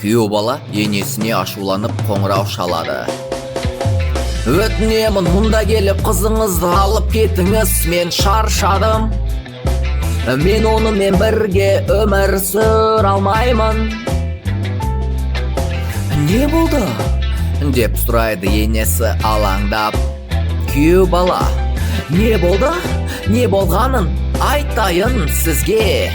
Күйеу бала енесіне ашуланып қоңырау шалады. Өтінемін, мұнда келіп қызыңызды алып кетіңіз, мен шаршадым. Мен онымен бірге өмір сүре алмаймын. Не болды? Деп сұрайды енесі алаңдап. Күйеу бала, не болды? Не болғанын айтайын сізге.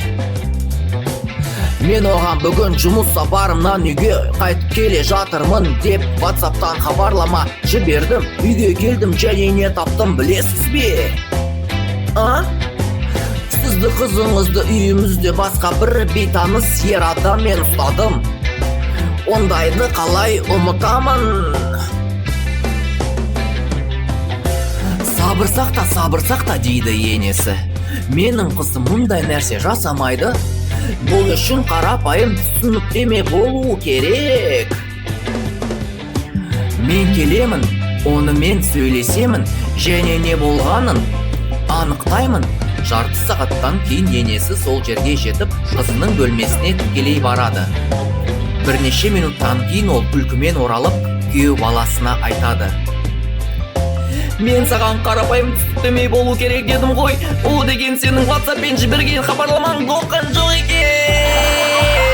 Мен оған бүгін жұмыс сапарымнан үйге қайтып келе жатырмын деп WhatsApp'тан хабарлама жібердім. Үйге келдім және не таптым білесіз бе? Сізді қызыңызды үйімізде басқа бір бейтаныс ер адаммен ұстадым. Ондайды қалай ұмытамын? Сабырсақ та дейді енесі. Менің қызым мұндай нәрсе жасамайды. Бұл үшін қарапайым түсініктеме болу керек. Мен келемін, онымен сөйлесемін, және не болғанын анықтаймын. Жарты сағаттан кейін енесі сол жерге жетіп, қызының бөлмесіне тікелей барады. Бірнеше минуттан кейін ол күлкімен оралып, күйеу баласына айтады. Мен саған қарапайым түсініктеме болу керек дедім ғой. Ол деген сенің WhatsApp'пен жіберген хабарламаң болған жоқ екен.